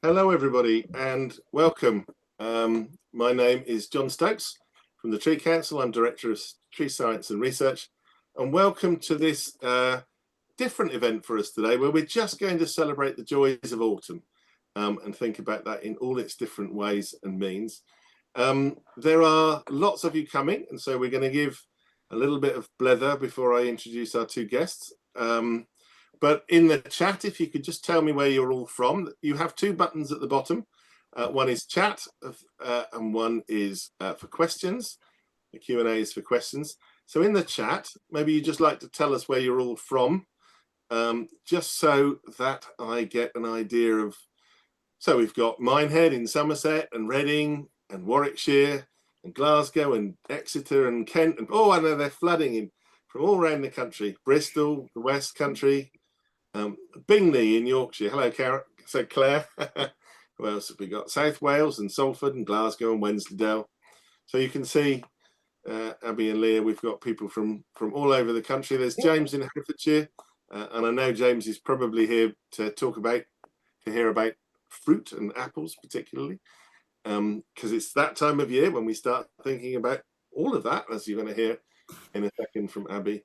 Hello, everybody, and welcome. My name is John Stokes from the Tree Council. I'm Director of Tree Science and Research, and welcome to this different event for us today, where we're just going to celebrate the joys of autumn and think about that in all its different ways and means. There are lots of you coming, and so we're going to give a little bit of blether before I introduce our two guests. But in the chat, if you could just tell me where you're all from. You have two buttons at the bottom. One is chat and one is for questions. The Q&A is for questions. So in the chat, maybe you'd just like to tell us where you're all from, just so that I get an idea of. So we've got Minehead in Somerset and Reading and Warwickshire and Glasgow and Exeter and Kent. And oh, I know they're flooding in from all around the country. Bristol, the West Country. Bingley in Yorkshire. Hello, Claire. Who else have we got? South Wales and Salford and Glasgow and Wensleydale. So you can see, Abby and Leah, we've got people from all over the country. There's James in Herefordshire, and I know James is probably here to hear about fruit and apples particularly, because it's that time of year when we start thinking about all of that, as you're going to hear in a second from Abby.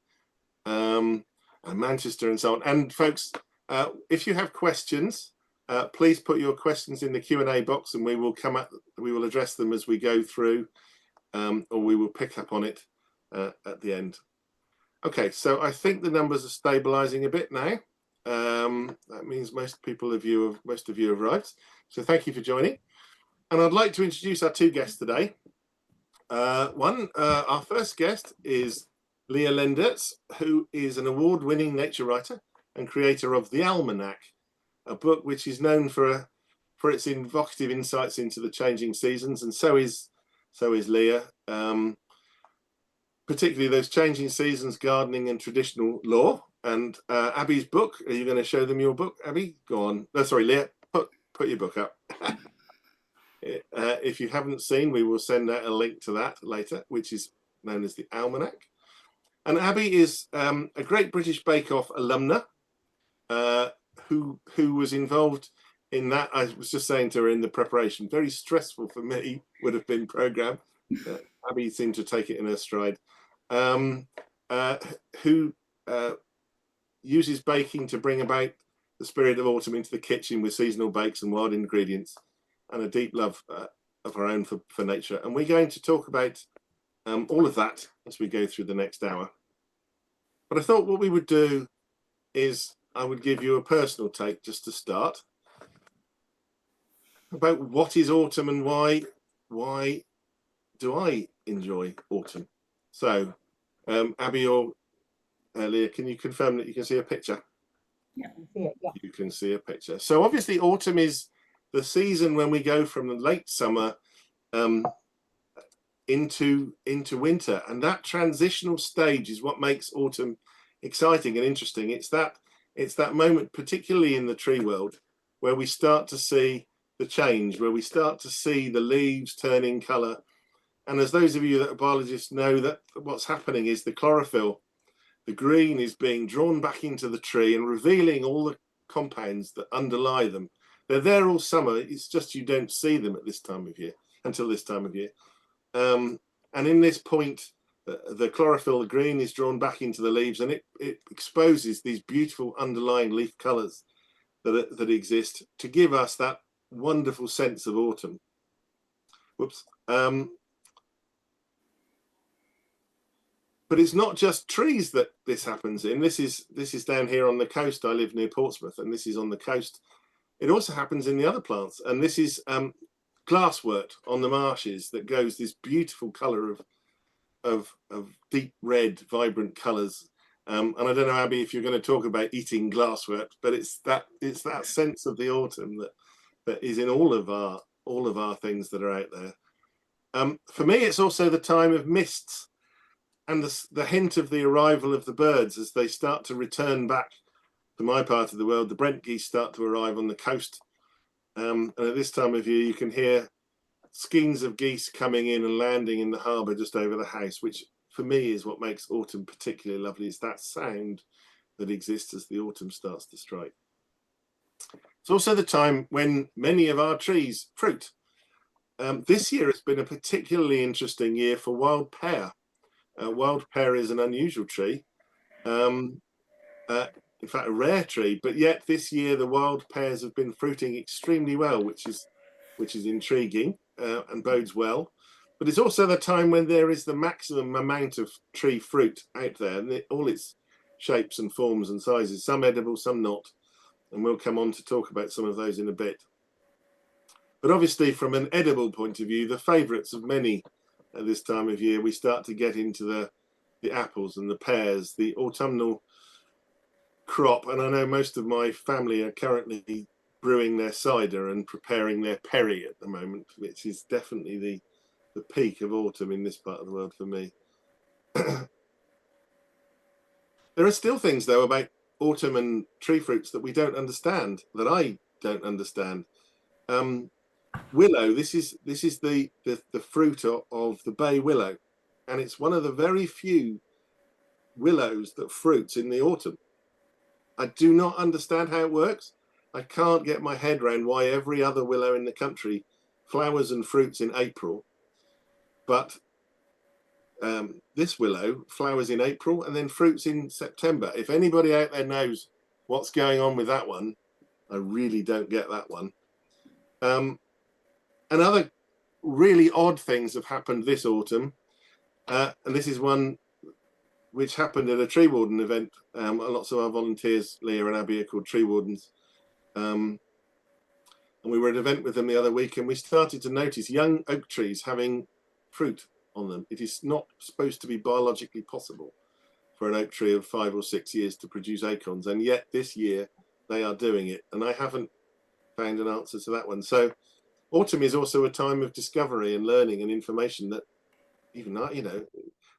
And Manchester and so on. And folks, if you have questions, please put your questions in the Q&A box, and we will address them as we go through, or we will pick up on it at the end. Okay, so I think the numbers are stabilizing a bit now. That means most of you have arrived. So thank you for joining. And I'd like to introduce our two guests today. Our first guest is Leah Lendertz, who is an award-winning nature writer and creator of The Almanac, a book which is known for its evocative insights into the changing seasons, and so is Leah, particularly those changing seasons, gardening and traditional law. And Abby's book, are you going to show them your book, Abby? Go on. No, sorry, Leah, put your book up. If you haven't seen, we will send out a link to that later, which is known as The Almanac. And Abby is a Great British Bake Off alumna who was involved in that. I was just saying to her in the preparation, very stressful for me would have been programme. Abby seemed to take it in her stride. Who uses baking to bring about the spirit of autumn into the kitchen with seasonal bakes and wild ingredients, and a deep love of her own for nature. And we're going to talk about all of that as we go through the next hour. But I thought what we would do is I would give you a personal take just to start about what is autumn and why do I enjoy autumn. So Abby or Leah, can you confirm that you can see a picture? Yeah, I can see it. Yeah. You can see a picture. So obviously autumn is the season when we go from the late summer into winter, and that transitional stage is what makes autumn exciting and interesting. It's that moment, particularly in the tree world, where we start to see the change, where we start to see the leaves turning colour. And as those of you that are biologists know, that what's happening is the chlorophyll, the green, is being drawn back into the tree and revealing all the compounds that underlie them. They're there all summer. It's just you don't see them at this time of year, until this time of year. And in this point, the chlorophyll, the green, is drawn back into the leaves, and it exposes these beautiful underlying leaf colours that exist to give us that wonderful sense of autumn. Whoops. But it's not just trees that this happens in. This is down here on the coast. I live near Portsmouth, and this is on the coast. It also happens in the other plants, and this is glasswort on the marshes that goes this beautiful colour of deep red, vibrant colours. And I don't know, Abby, if you're going to talk about eating glasswort, but it's that sense of the autumn that is in all of our things that are out there. For me, it's also the time of mists and the hint of the arrival of the birds as they start to return back to my part of the world. The Brent geese start to arrive on the coast. And at this time of year, you can hear skeins of geese coming in and landing in the harbour just over the house, which for me is what makes autumn particularly lovely. It's that sound that exists as the autumn starts to strike. It's also the time when many of our trees fruit. This year has been a particularly interesting year for wild pear. Wild pear is an unusual tree, in fact a rare tree, but yet this year the wild pears have been fruiting extremely well, which is intriguing and bodes well. But it's also the time when there is the maximum amount of tree fruit out there, and all its shapes and forms and sizes, some edible, some not. And we'll come on to talk about some of those in a bit. But obviously, from an edible point of view, the favourites of many at this time of year, we start to get into the apples and the pears, the autumnal crop. And I know most of my family are currently brewing their cider and preparing their perry at the moment, which is definitely the peak of autumn in this part of the world for me. There are still things, though, about autumn and tree fruits that we don't understand, that I don't understand. Willow, this is the fruit of the bay willow, and it's one of the very few willows that fruits in the autumn. I do not understand how it works. I can't get my head around why every other willow in the country flowers and fruits in April, but this willow flowers in April and then fruits in September. If anybody out there knows what's going on with that one, I really don't get that one. And other really odd things have happened this autumn, and this is one which happened at a tree warden event. Lots of our volunteers, Leah and Abby, are called tree wardens, and we were at an event with them the other week, and we started to notice young oak trees having fruit on them. It is not supposed to be biologically possible for an oak tree of 5 or 6 years to produce acorns, and yet this year they are doing it, and I haven't found an answer to that one. So autumn is also a time of discovery and learning and information that even, you know,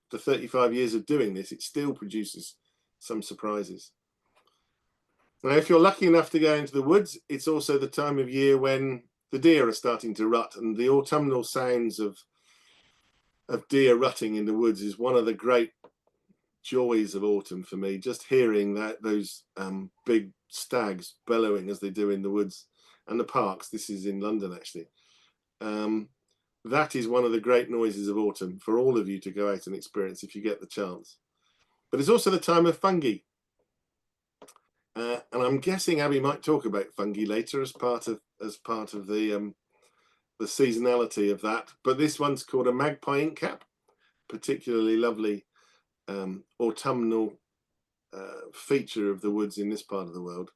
after 35 years of doing this, it still produces some surprises. Now, if you're lucky enough to go into the woods, it's also the time of year when the deer are starting to rut, and the autumnal sounds of deer rutting in the woods is one of the great joys of autumn for me. Just hearing those big stags bellowing as they do in the woods and the parks. This is in London, actually. That is one of the great noises of autumn for all of you to go out and experience if you get the chance. But it's also the time of fungi. And I'm guessing Abby might talk about fungi later as part of the seasonality of that. But this one's called a magpie inkcap, particularly lovely autumnal feature of the woods in this part of the world.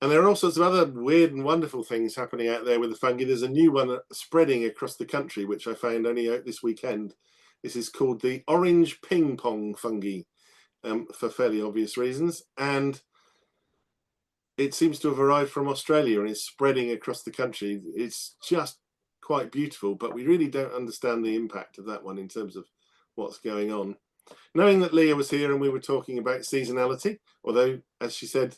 And there are all sorts of other weird and wonderful things happening out there with the fungi. There's a new one spreading across the country, which I found only out this weekend. This is called the orange ping pong fungi, for fairly obvious reasons. And it seems to have arrived from Australia and is spreading across the country. It's just quite beautiful, but we really don't understand the impact of that one in terms of what's going on. Knowing that Leah was here and we were talking about seasonality, although, as she said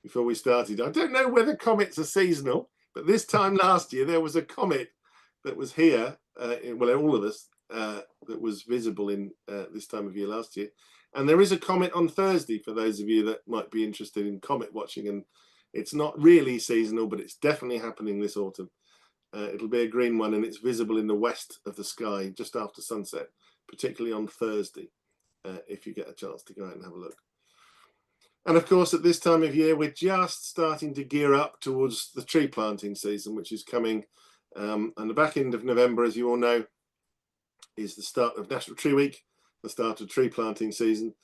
before we started, I don't know whether comets are seasonal, but this time last year there was a comet that was here, well, all of us, that was visible in this time of year last year. And there is a comet on Thursday for those of you that might be interested in comet watching. And it's not really seasonal, but it's definitely happening this autumn. It'll be a green one, and it's visible in the west of the sky just after sunset, particularly on Thursday, if you get a chance to go out and have a look. And of course, at this time of year, we're just starting to gear up towards the tree planting season, which is coming. And the back end of November, as you all know, is the start of National Tree Week, the start of tree planting season.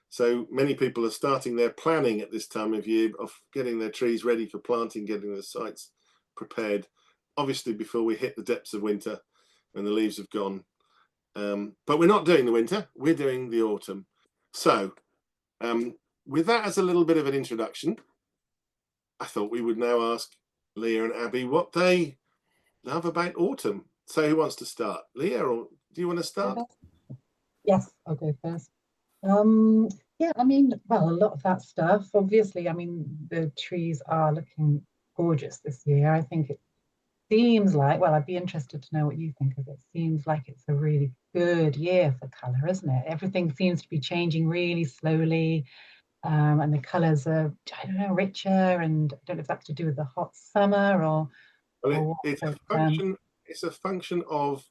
So many people are starting their planning at this time of year of getting their trees ready for planting, getting the sites prepared, obviously before we hit the depths of winter and the leaves have gone. But we're not doing the winter, we're doing the autumn. So with that as a little bit of an introduction, I thought we would now ask Leah and Abby what they love about autumn. So who wants to start? Leah, or do you want to start? Yes, I'll go first. Yeah, I mean, well, a lot of that stuff. Obviously, I mean, the trees are looking gorgeous this year. I think it seems like, well, I'd be interested to know what you think of it. Seems like it's a really good year for colour, isn't it? Everything seems to be changing really slowly. and the colours are, I don't know, richer, and I don't know if that's to do with the hot summer or Well, what, it's a but function. It's a function of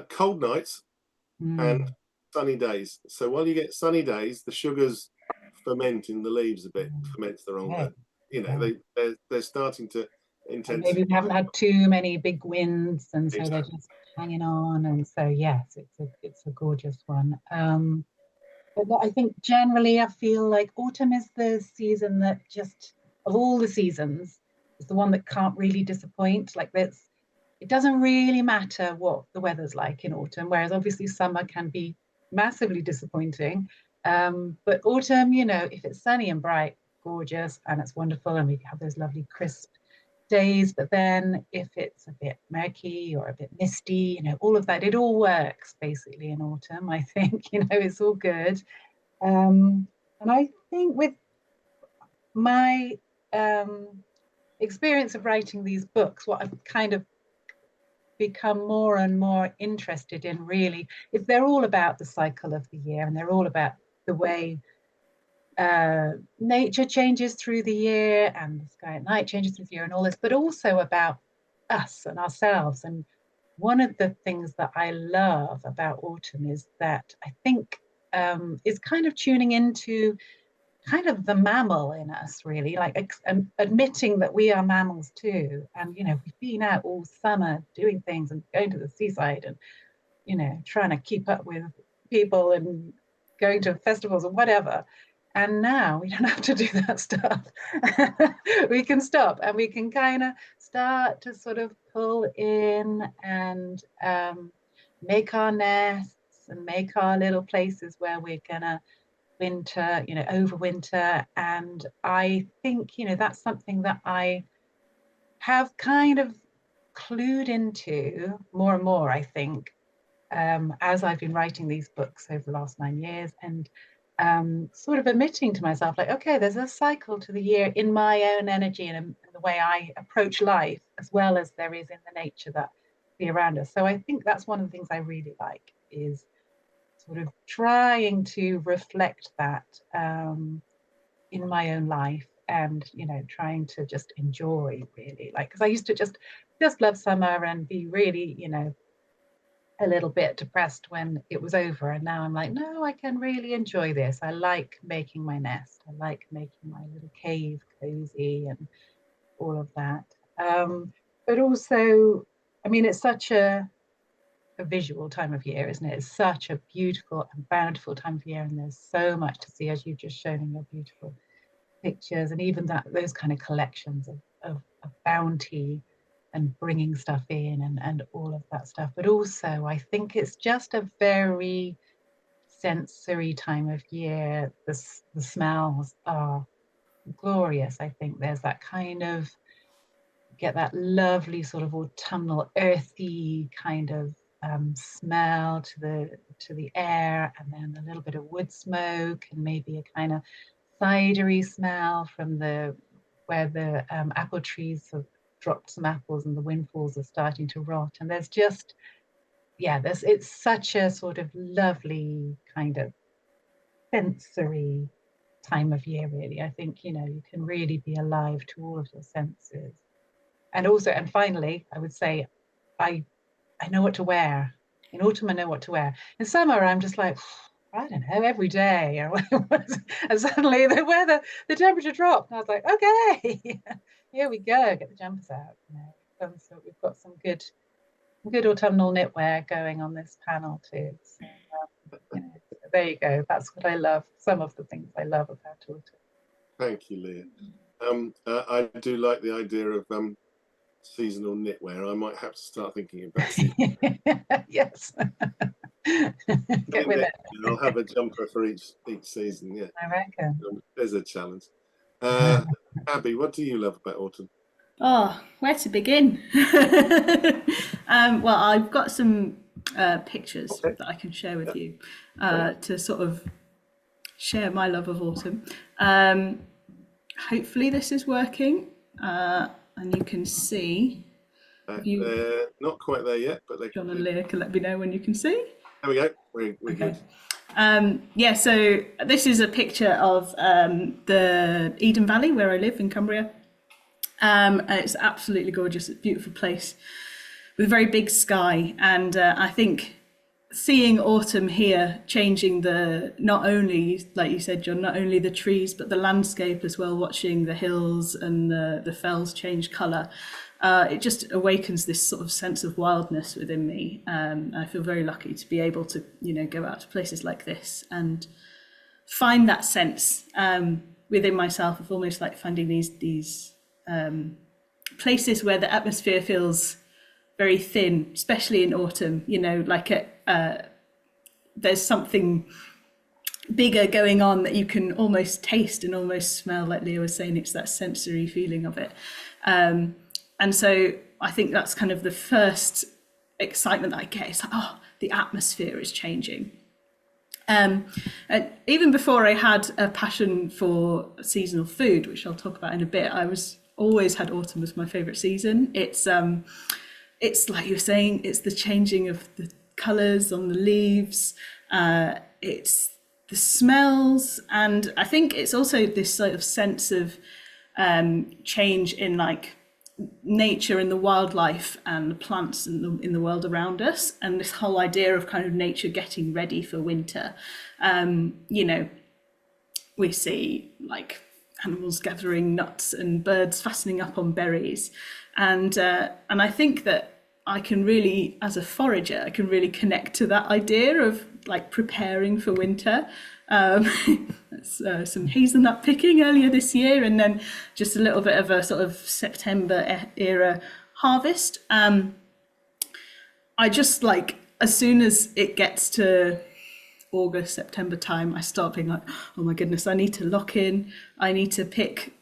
cold nights and mm, sunny days. So while you get sunny days, the sugars ferment in the leaves a bit. Ferment's the wrong okay, word. You know, yeah. they're starting to And maybe intensify. we haven't had too many big winds, and so they're Exactly. just hanging on. And so yes, it's a gorgeous one. But I think generally I feel like autumn is the season that just of all the seasons is the one that can't really disappoint. Like that's it doesn't really matter what the weather's like in autumn, whereas obviously summer can be massively disappointing. But autumn, if it's sunny and bright, gorgeous, and it's wonderful, and we have those lovely crisp days. But then if it's a bit murky or a bit misty, all of that, it all works basically in autumn, I think, it's all good. And I think with my experience of writing these books, what I've kind of become more and more interested in really is they're all about the cycle of the year, and they're all about the way nature changes through the year and the sky at night changes through the year and all this, but also about us and ourselves. And one of the things that I love about autumn is that I think is kind of tuning into kind of the mammal in us, really, like admitting that we are mammals too. And, we've been out all summer doing things and going to the seaside and, trying to keep up with people and going to festivals and whatever. And now we don't have to do that stuff. We can stop and we can kind of start to sort of pull in and make our nests and make our little places where we're going to winter, overwinter. And I think, that's something that I have kind of clued into more and more, I think, as I've been writing these books over the last 9 years, and sort of admitting to myself, like, okay, there's a cycle to the year in my own energy and in the way I approach life, as well as there is in the nature that be around us. So I think that's one of the things I really like is sort of trying to reflect that in my own life, and trying to just enjoy, really, like, because I used to just love summer and be really a little bit depressed when it was over, and now I'm like, no, I can really enjoy this. I like making my nest, I like making my little cave cozy and all of that. But also, I mean, it's such a visual time of year, isn't it? It's such a beautiful and bountiful time of year, and there's so much to see, as you've just shown in your beautiful pictures, and even those kind of collections of bounty and bringing stuff in and all of that stuff. But also, I think it's just a very sensory time of year. The smells are glorious. I think there's that kind of get that lovely sort of autumnal, earthy kind of smell to the air, and then a little bit of wood smoke, and maybe a kind of cidery smell from the where the apple trees have dropped some apples and the windfalls are starting to rot. And there's just it's such a sort of lovely kind of sensory time of year, really. I think you can really be alive to all of your senses. And also, and finally, I would say I I know what to wear. In autumn, I know what to wear. In summer, I'm just like, I don't know, every day. And suddenly the temperature dropped. And I was like, okay, here we go, get the jumpers out. So we've got some good autumnal knitwear going on this panel too. So, there you go. That's what I love. Some of the things I love about autumn. Thank you, Leah. I do like the idea of seasonal knitwear. I might have to start thinking about seasonal. Yes. Get with it. I'll have a jumper for each season. Yeah, I reckon. there's a challenge. Abby, what do you love about autumn? Oh, where to begin? Well, I've got some pictures that I can share with you to sort of share my love of autumn. Hopefully this is working, and you can see. They're not quite there yet, but John and Leah can let me know when you can see. There we go. We're good. Yeah, so this is a picture of the Eden Valley where I live in Cumbria. And it's absolutely gorgeous, it's a beautiful place with a very big sky. And I think seeing autumn here changing not only, like you said, John, not only the trees, but the landscape as well, watching the hills and the fells change colour. It just awakens this sort of sense of wildness within me. I feel very lucky to be able to, go out to places like this and find that sense within myself of almost like finding these places where the atmosphere feels very thin, especially in autumn. There's something bigger going on that you can almost taste and almost smell. Like Leah was saying, it's that sensory feeling of it. And so I think that's kind of the first excitement that I get. It's like, oh, the atmosphere is changing. And even before I had a passion for seasonal food, which I'll talk about in a bit, always had autumn as my favourite season. It's like you were saying, it's the changing of the colours on the leaves. It's the smells, and I think it's also this sort of sense of change in like nature and the wildlife and the plants in the world around us, and this whole idea of kind of nature getting ready for winter. We see like animals gathering nuts and birds fastening up on berries, and I think that I can really, as a forager, I can really connect to that idea of like preparing for winter. Some hazelnut picking earlier this year, and then just a little bit of a sort of September era harvest. I just like, as soon as it gets to August, September time, I start being like, oh my goodness, I need to lock in. I need to pick,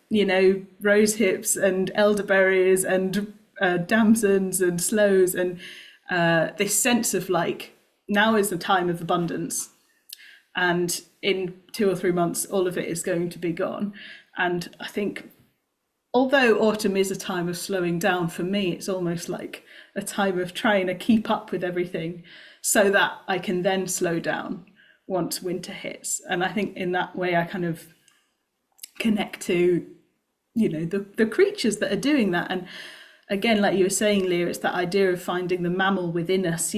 rose hips and elderberries and damsons and sloes, and this sense of like, now is the time of abundance. And in 2 or 3 months, all of it is going to be gone. And I think, although autumn is a time of slowing down, for me, it's almost like a time of trying to keep up with everything so that I can then slow down once winter hits. And I think in that way, I kind of connect to, the creatures that are doing that. And again, like you were saying, Leah, it's that idea of finding the mammal within us,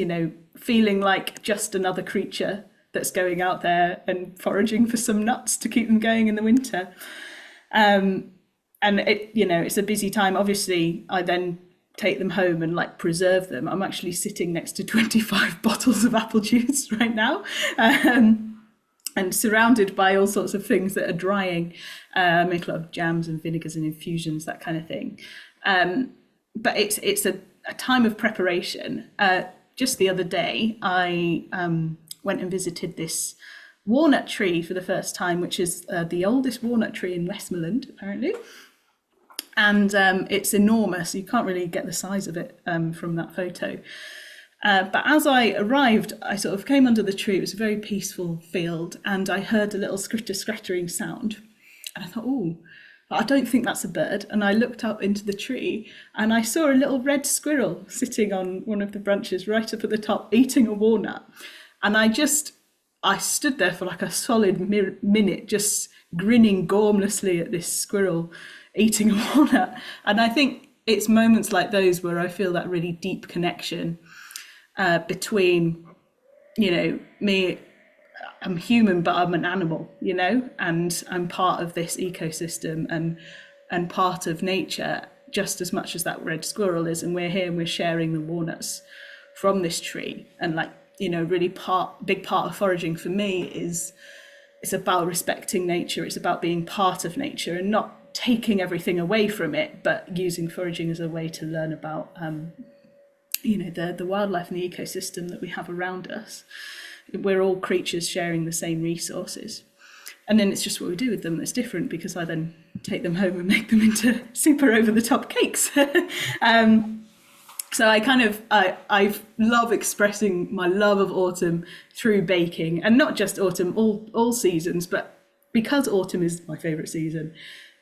feeling like just another creature that's going out there and foraging for some nuts to keep them going in the winter. And it's a busy time. Obviously, I then take them home and like preserve them. I'm actually sitting next to 25 bottles of apple juice right now, and surrounded by all sorts of things that are drying. I make a lot of jams and vinegars and infusions, that kind of thing. But it's a time of preparation. Just the other day, I went and visited this walnut tree for the first time, which is the oldest walnut tree in Westmoreland, apparently. And it's enormous. You can't really get the size of it from that photo. But as I arrived, I sort of came under the tree. It was a very peaceful field, and I heard a little scattering sound. And I thought, oh, I don't think that's a bird. And I looked up into the tree and I saw a little red squirrel sitting on one of the branches right up at the top, eating a walnut. And I stood there for like a solid minute, just grinning gormlessly at this squirrel eating a walnut. And I think it's moments like those where I feel that really deep connection between, me, I'm human, but I'm an animal, and I'm part of this ecosystem and part of nature just as much as that red squirrel is. And we're here and we're sharing the walnuts from this tree. And like, really big part of foraging for me is it's about respecting nature. It's about being part of nature and not taking everything away from it, but using foraging as a way to learn about, the wildlife and the ecosystem that we have around us. We're all creatures sharing the same resources. And then it's just what we do with them that's different, because I then take them home and make them into super over-the-top cakes. So I love expressing my love of autumn through baking, and not just autumn, all seasons, but because autumn is my favourite season,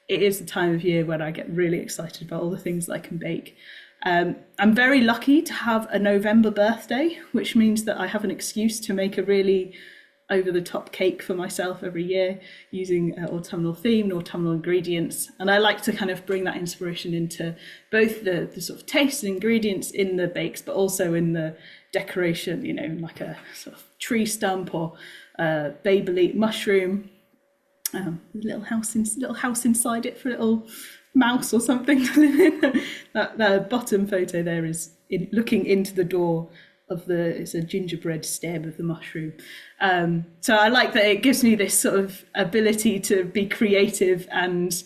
it is the time of year when I get really excited about all the things that I can bake. I'm very lucky to have a November birthday, which means that I have an excuse to make a really over-the-top cake for myself every year using autumnal themed, autumnal ingredients. And I like to kind of bring that inspiration into both the sort of taste and ingredients in the bakes, but also in the decoration, you know, like a sort of tree stump or Babel leaf mushroom, little house inside it for a little mouse or something to live in. That bottom photo there is looking into the door of it's a gingerbread stem of the mushroom. So I like that it gives me this sort of ability to be creative and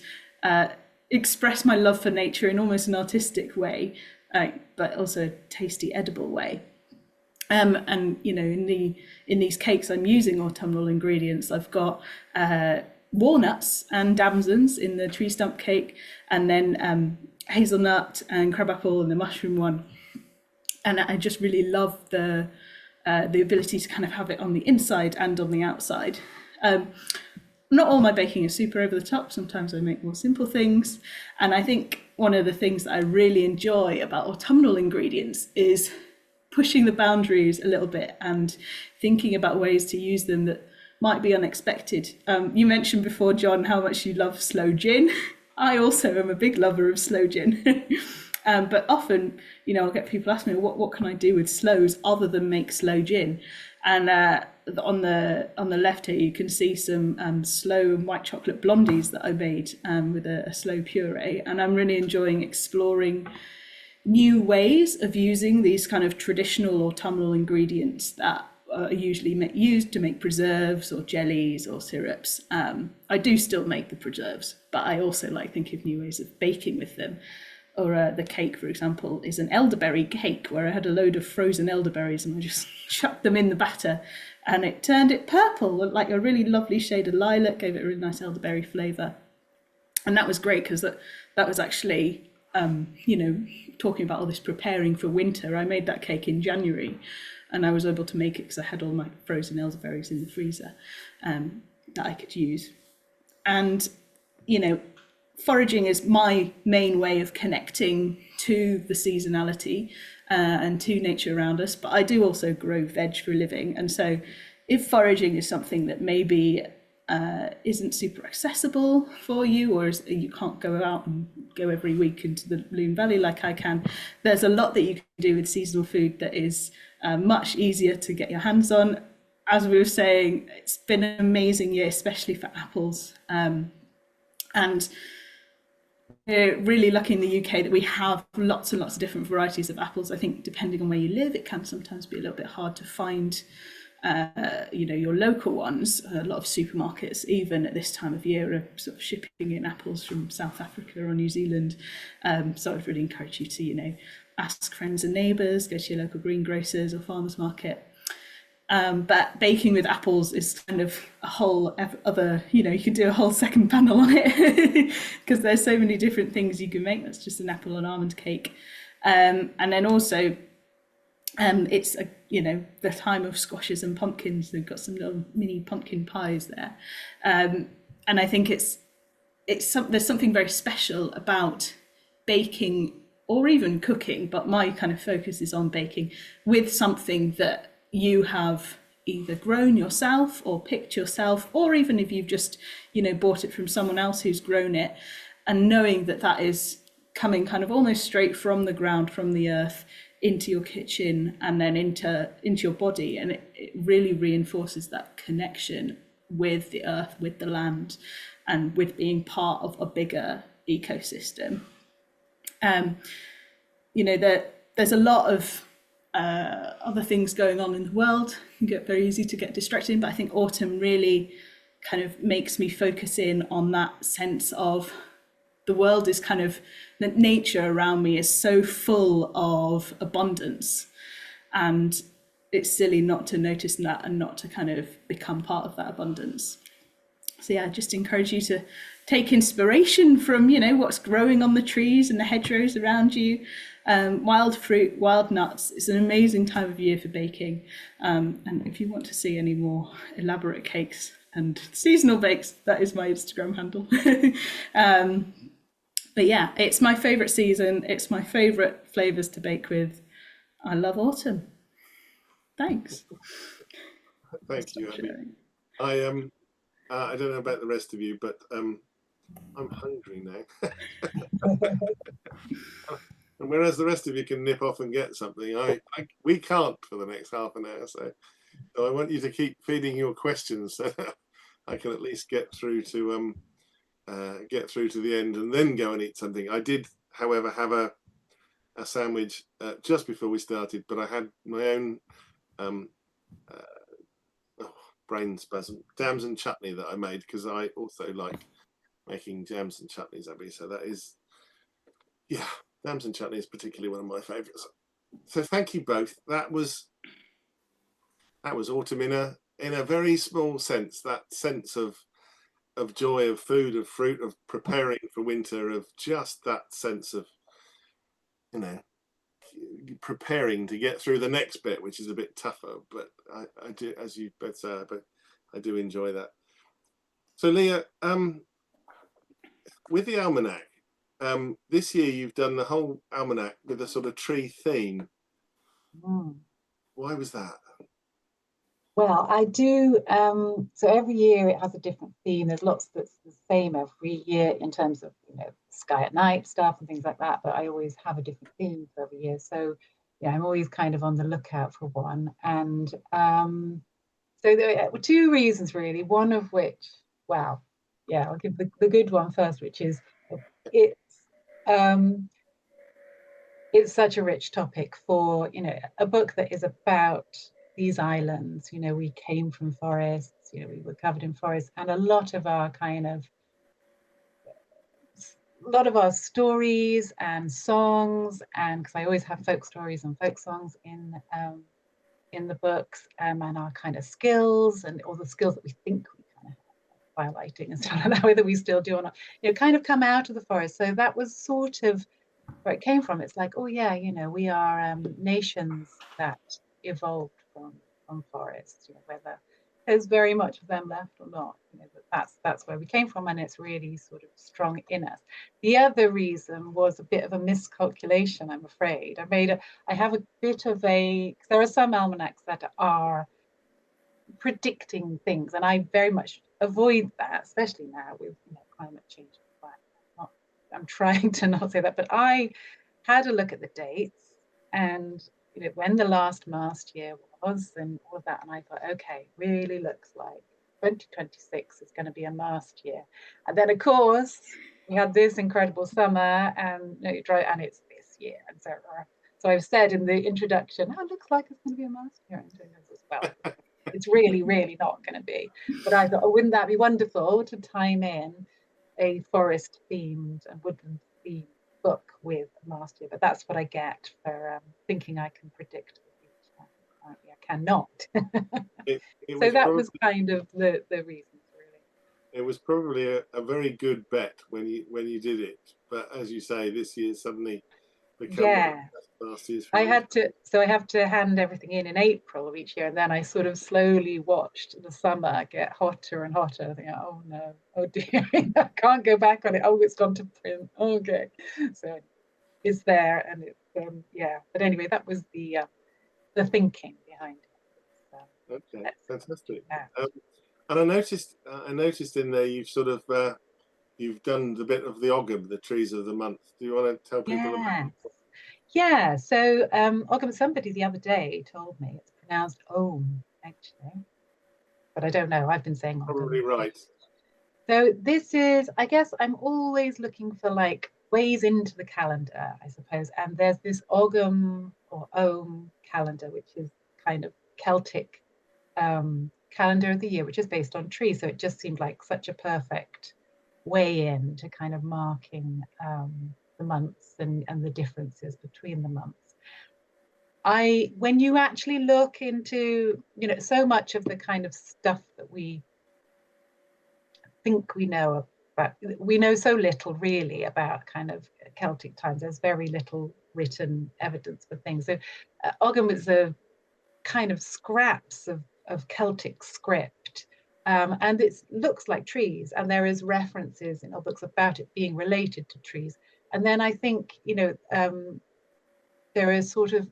express my love for nature in almost an artistic way, but also a tasty, edible way. And you know, in these cakes, I'm using autumnal ingredients. I've got walnuts and damsons in the tree stump cake, and then hazelnut and crabapple in the mushroom one. And I just really love the ability to kind of have it on the inside and on the outside. Not all my baking is super over the top. Sometimes I make more simple things. And I think one of the things that I really enjoy about autumnal ingredients is pushing the boundaries a little bit and thinking about ways to use them that might be unexpected. You mentioned before, John, how much you love sloe gin. I also am a big lover of sloe gin. But often, you know, I'll get people ask me, what can I do with sloes other than make sloe gin? And on the left here, you can see some sloe and white chocolate blondies that I made with a sloe puree. And I'm really enjoying exploring new ways of using these kind of traditional autumnal ingredients that are usually used to make preserves or jellies or syrups. I do still make the preserves, but I also like thinking of new ways of baking with them. Or the cake, for example, is an elderberry cake where I had a load of frozen elderberries and I just chucked them in the batter and it turned it purple, like a really lovely shade of lilac, gave it a really nice elderberry flavour. And that was great because that was actually, you know, talking about all this preparing for winter. I made that cake in January and I was able to make it because I had all my frozen elderberries in the freezer that I could use. And, you know, foraging is my main way of connecting to the seasonality and to nature around us, but I do also grow veg for a living. And so if foraging is something that maybe isn't super accessible for you, or you can't go out and go every week into the Loon Valley like I can, there's a lot that you can do with seasonal food that is much easier to get your hands on. As we were saying, it's been an amazing year, especially for apples. And we're really lucky in the UK that we have lots and lots of different varieties of apples. I think depending on where you live, it can sometimes be a little bit hard to find, you know, your local ones. A lot of supermarkets, even at this time of year, are sort of shipping in apples from South Africa or New Zealand. So I'd really encourage you to, you know, ask friends and neighbours, go to your local greengrocers or farmers market. But baking with apples is kind of a whole other, you know, you could do a whole second panel on it because there's so many different things you can make. That's just an apple and almond cake. And then also it's, you know, the time of squashes and pumpkins. They've got some little mini pumpkin pies there. And I think there's something very special about baking or even cooking, but my kind of focus is on baking with something that you have either grown yourself or picked yourself, or even if you've just, you know, bought it from someone else who's grown it, and knowing that that is coming kind of almost straight from the ground, from the earth, into your kitchen and then into your body. And it really reinforces that connection with the earth, with the land, and with being part of a bigger ecosystem. You know, there's a lot of other things going on in the world. It can get very easy to get distracted in, but I think autumn really kind of makes me focus in on that sense of the world is kind of, that nature around me is so full of abundance, and it's silly not to notice that and not to kind of become part of that abundance. So yeah, I just encourage you to take inspiration from, you know, what's growing on the trees and the hedgerows around you. Wild fruit, wild nuts. It's an amazing time of year for baking. And if you want to see any more elaborate cakes and seasonal bakes, that is my Instagram handle. But yeah, it's my favourite season. It's my favourite flavours to bake with. I love autumn. Thanks. Thank you, Stop Abby. sharing. I don't know about the rest of you, but I'm hungry now. And whereas the rest of you can nip off and get something, we can't for the next half an hour. So I want you to keep feeding your questions so that I can at least get through to the end and then go and eat something. I did, however, have a sandwich just before we started, but I had my own brain spasm jams and chutney that I made, because I also like making jams and chutneys, Abby. So that is, yeah, jams and chutney is particularly one of my favourites. So thank you both. That was autumn in a very small sense. That sense of joy, of food, of fruit, of preparing for winter, of just that sense of, you know, preparing to get through the next bit, which is a bit tougher. But I do, as you both say, but I do enjoy that. So Leah, with the almanac, this year you've done the whole almanac with a sort of tree theme. Why was that? Well, I do. So every year it has a different theme. There's lots that's the same every year in terms of, you know, sky at night stuff and things like that. But I always have a different theme for every year. So yeah, I'm always kind of on the lookout for one. And so there were two reasons really. One of which, well, yeah, I'll give the good one first, which is it's such a rich topic for, you know, a book that is about these islands. You know, we came from forests, you know, we were covered in forests, and a lot of our stories and songs, and because I always have folk stories and folk songs in the books, and our kind of skills and all the skills that we think we kind of have, firefighting and stuff like that, whether we still do or not, you know, kind of come out of the forest. So that was sort of where it came from. It's like, oh yeah, you know, we are nations that evolved from forests, you know, whether there's very much of them left or not, you know, but that's where we came from, and it's really sort of strong in us. The other reason was a bit of a miscalculation, I'm afraid. I have a bit of there are some almanacs that are predicting things, and I very much avoid that, especially now with, you know, climate change. I'm trying to not say that, but I had a look at the dates and, you know, when the last mast year was and all of that, and I thought, okay, really looks like 2026 is going to be a mast year. And then of course we had this incredible summer, and, you know, and it's this year, and so I've said in the introduction, oh, it looks like it's going to be a mast year, and as well. It's really, really not going to be. But I thought, oh, wouldn't that be wonderful to time in a forest themed and woodland themed book with mast year? But that's what I get for thinking I can predict the future. Apparently I cannot. So that was kind of the reasons, really. It was probably a very good bet when you did it, but as you say, this year suddenly become last year's. I have to hand everything in April of each year, and then I sort of slowly watched the summer get hotter and hotter. I think, oh no, oh dear, I can't go back on it. Oh, it's gone to print. Okay, so it's there, and it's yeah. But anyway, that was the thinking behind it. Okay, fantastic. And I noticed in there you've sort of you've done the bit of the Ogham, the trees of the month. Do you want to tell people about it? Yeah, so Ogham, somebody the other day told me it's pronounced Ogham, actually, but I don't know. I've been saying Ogham. Probably right. So this is, I guess I'm always looking for like ways into the calendar, I suppose. And there's this Ogham or Ogham calendar, which is kind of Celtic calendar of the year, which is based on trees. So it just seemed like such a perfect way in to kind of marking the months and the differences between the months. When you actually look into, you know, so much of the kind of stuff that we think we know about, we know so little really about kind of Celtic times. There's very little written evidence for things. So Ogham is a kind of scraps of Celtic script. And it looks like trees, and there is references in our books about it being related to trees. And then I think, you know, there is sort of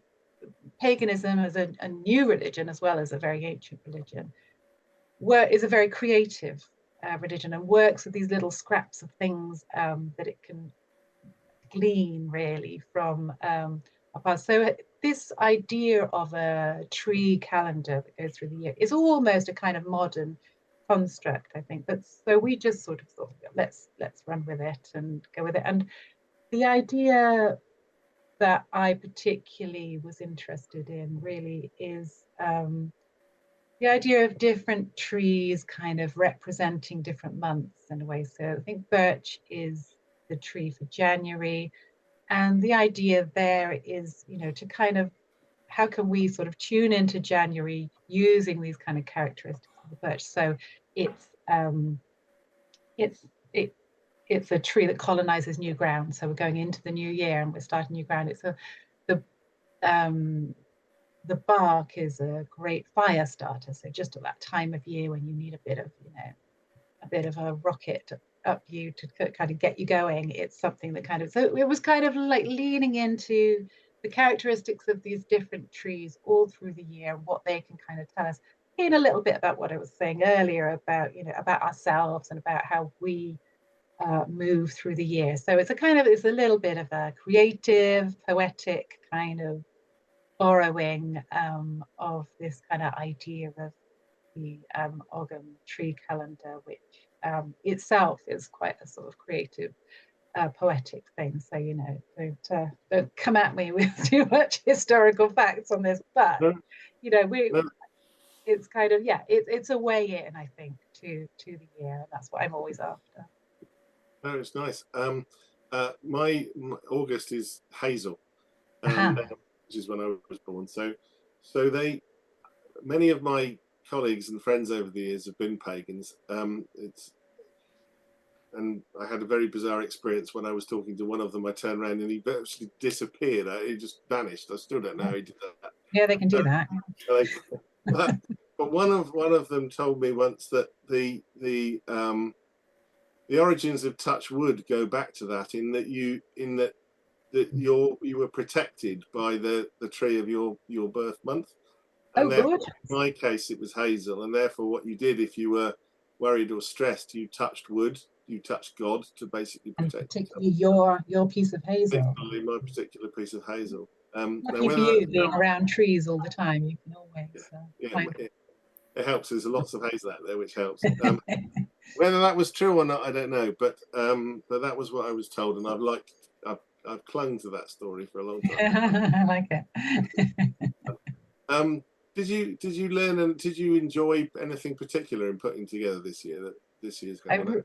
paganism as a new religion as well as a very ancient religion is a very creative religion, and works with these little scraps of things that it can glean really from our past. So this idea of a tree calendar that goes through the year is almost a kind of modern construct, I think. But so we just sort of thought, let's run with it and go with it. And the idea that I particularly was interested in really is the idea of different trees kind of representing different months in a way. So I think birch is the tree for January. And the idea there is, you know, to kind of, how can we sort of tune into January using these kind of characteristics of the birch? So it's a tree that colonizes new ground. So we're going into the new year and we're starting new ground. The bark is a great fire starter. So just at that time of year when you need a bit of, you know, a bit of a rocket up you to kind of get you going, it's something that kind of, so it was kind of like leaning into the characteristics of these different trees all through the year, what they can kind of tell us in a little bit about what I was saying earlier about, you know, about ourselves and about how we move through the year. So it's a little bit of a creative, poetic kind of borrowing of this kind of idea of the Ogham tree calendar, which itself is quite a sort of creative, poetic thing. So, you know, don't come at me with too much historical facts on this, but you know, it's kind of, yeah, it's a way in, I think, to the year, and that's what I'm always after. Oh, it's nice. My August is hazel, which is when I was born. So many of my colleagues and friends over the years have been pagans. And I had a very bizarre experience when I was talking to one of them. I turned around and he virtually disappeared. He just vanished. I still don't know how he did that. Yeah, they can do that. But one of them told me once that the origins of touch wood go back to that, in that you were protected by the tree of your birth month. And good. In my case, it was hazel, and therefore what you did if you were worried or stressed, you touched wood, you touched God to basically protect. And particularly your piece of hazel. Particularly my particular piece of hazel. Lucky for you, being around trees all the time, you can always. It helps. There's lots of hazel out there, which helps. Whether that was true or not, I don't know. But that was what I was told, and I've clung to that story for a long time. I like it. Did you learn and did you enjoy anything particular in putting together this year? That this year's going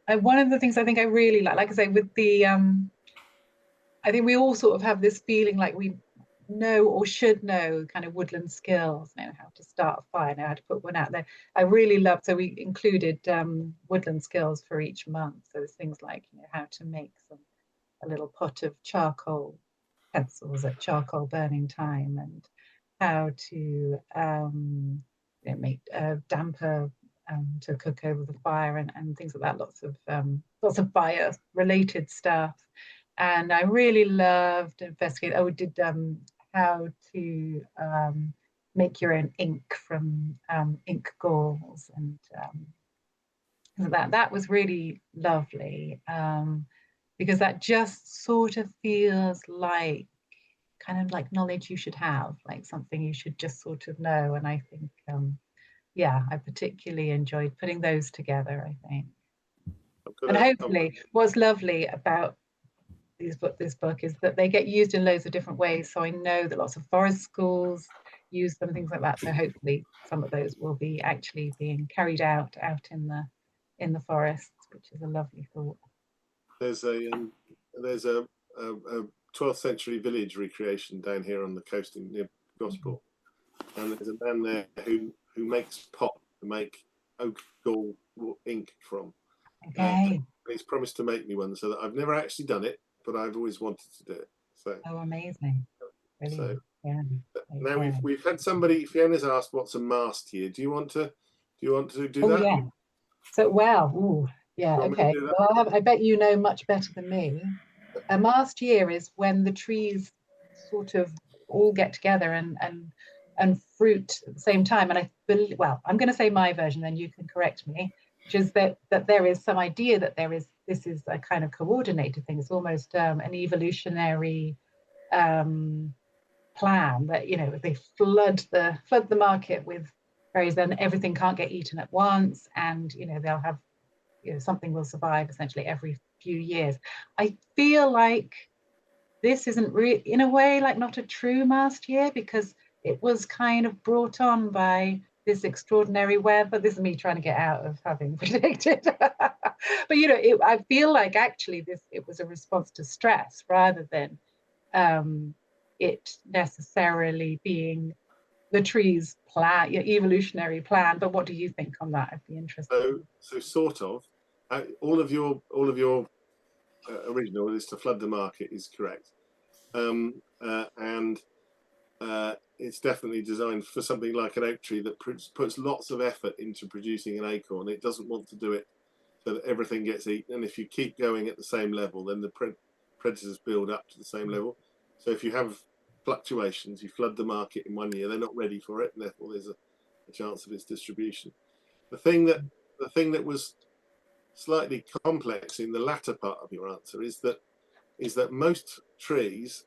on? One of the things I think I really like I say, with the I think we all sort of have this feeling like we know or should know kind of woodland skills, know how to start a fire, know how to put one out there. I really loved, so we included woodland skills for each month. So there's things like, you know, how to make a little pot of charcoal pencils at charcoal burning time, and how to you know, make damper to cook over the fire, and things like that. Lots of fire related stuff. And I really loved investigating. Oh, we did how to make your own ink from ink galls, and that was really lovely, because that just sort of feels like kind of like knowledge you should have, like something you should just sort of know. And I think yeah, I particularly enjoyed putting those together, I think. And hopefully what's lovely about this book is that they get used in loads of different ways. So I know that lots of forest schools use them, things like that. So hopefully some of those will be actually being carried out in the forests, which is a lovely thought. There's a 12th century village recreation down here on the coast near Gosport, and there's a man there who makes pot to make oak gall ink from. Okay. He's promised to make me one, so that I've never actually done it, but I've always wanted to do it. So. Oh, amazing! Brilliant. So, yeah. Now we've had somebody. Fiona's asked what's a mast here. Do you want to do that? Oh yeah. So yeah. Okay. Well, I bet you know much better than me. A mast year is when the trees sort of all get together and fruit at the same time. And I believe, well, I'm going to say my version, then you can correct me, which is that there is some idea that this is a kind of coordinated thing. It's almost an evolutionary plan that, you know, they flood the market with berries, then everything can't get eaten at once, and, you know, they'll have, you know, something will survive essentially every few years. I feel like this isn't really, in a way, like not a true mast year, because it was kind of brought on by this extraordinary weather. This is me trying to get out of having predicted. But, you know, I feel like actually it was a response to stress rather than it necessarily being the tree's plan, your evolutionary plan. But what do you think on that? I'd be interested. So sort of. All of your original is to flood the market is correct, and it's definitely designed for something like an oak tree that puts lots of effort into producing an acorn. It doesn't want to do it so that everything gets eaten, and if you keep going at the same level, then the predators build up to the same level. So if you have fluctuations, you flood the market in one year, they're not ready for it, and therefore there's a chance of its distribution. The thing that was slightly complex in the latter part of your answer is that most trees,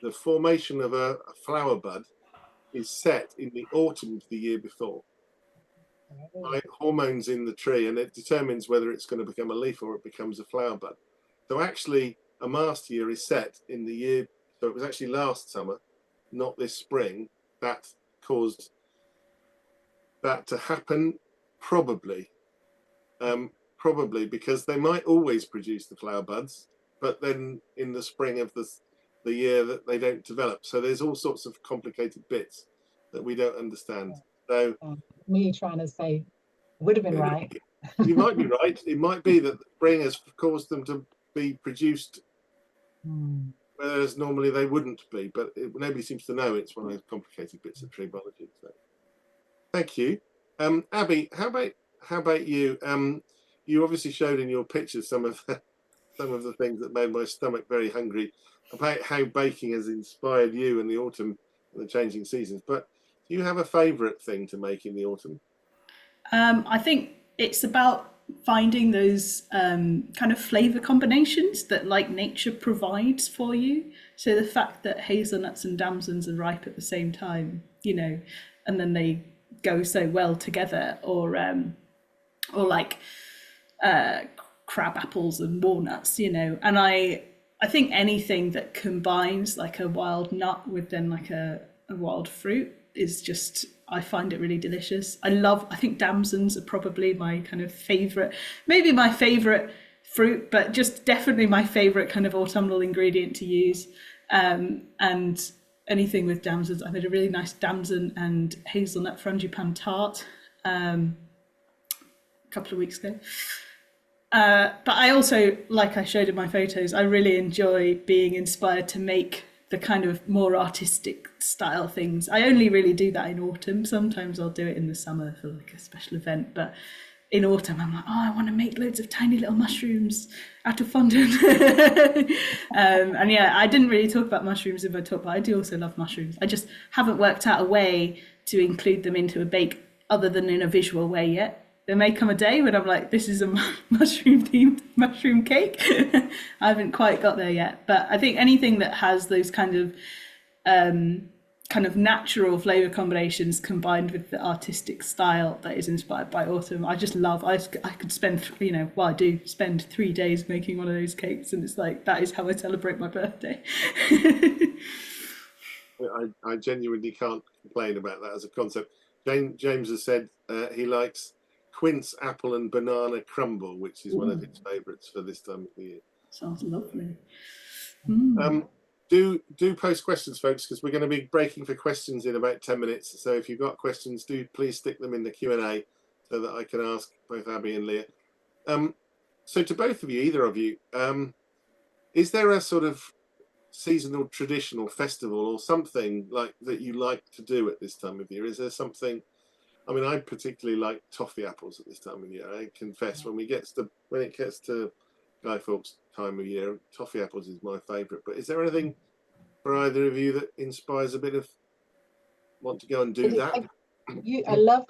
the formation of a flower bud is set in the autumn of the year before by hormones in the tree, and it determines whether it's going to become a leaf or it becomes a flower bud. So actually a mast year is set in the year, so it was actually last summer, not this spring, that caused that to happen, probably because they might always produce the flower buds, but then in the spring of the year that they don't develop. So there's all sorts of complicated bits that we don't understand. So me trying to say would have been right. You might be right. It might be that the spring has caused them to be produced, whereas normally they wouldn't be. But nobody seems to know. It's one of those complicated bits of tree biology. So, thank you, Abby. How about you? You obviously showed in your pictures some of the things that made my stomach very hungry about how baking has inspired you in the autumn and the changing seasons. But do you have a favourite thing to make in the autumn? I think it's about finding those kind of flavour combinations that like nature provides for you. So the fact that hazelnuts and damsons are ripe at the same time, you know, and then they go so well together, or like crab apples and walnuts, you know. And I think anything that combines like a wild nut with then like a wild fruit is just, I find it really delicious. I think damsons are probably my kind of favourite, maybe my favourite fruit, but just definitely my favourite kind of autumnal ingredient to use. And anything with damsons. I made a really nice damson and hazelnut frangipane tart a couple of weeks ago. But I also, like I showed in my photos, I really enjoy being inspired to make the kind of more artistic style things. I only really do that in autumn. Sometimes I'll do it in the summer for like a special event, but in autumn I'm like, oh, I want to make loads of tiny little mushrooms out of fondant. And yeah, I didn't really talk about mushrooms in my talk, but I do also love mushrooms. I just haven't worked out a way to include them into a bake other than in a visual way yet. There may come a day when I'm like, this is a mushroom-themed mushroom cake. I haven't quite got there yet. But I think anything that has those kind of natural flavour combinations combined with the artistic style that is inspired by autumn, I just love. I could spend, I do spend 3 days making one of those cakes, and it's like, that is how I celebrate my birthday. I genuinely can't complain about that as a concept. James has said he likes quince, apple and banana crumble, which is one of his favourites for this time of the year. Sounds lovely. Do post questions, folks, because we're going to be breaking for questions in about 10 minutes. So if you've got questions, do please stick them in the Q&A so that I can ask both Abby and Leah. So to both of you, either of you, is there a sort of seasonal traditional festival or something like that you like to do at this time of year? Is there something? I mean, I particularly like toffee apples at this time of year. I confess, when it gets to Guy Fawkes time of year, toffee apples is my favourite. But is there anything for either of you that inspires a bit of want to go and do that? I love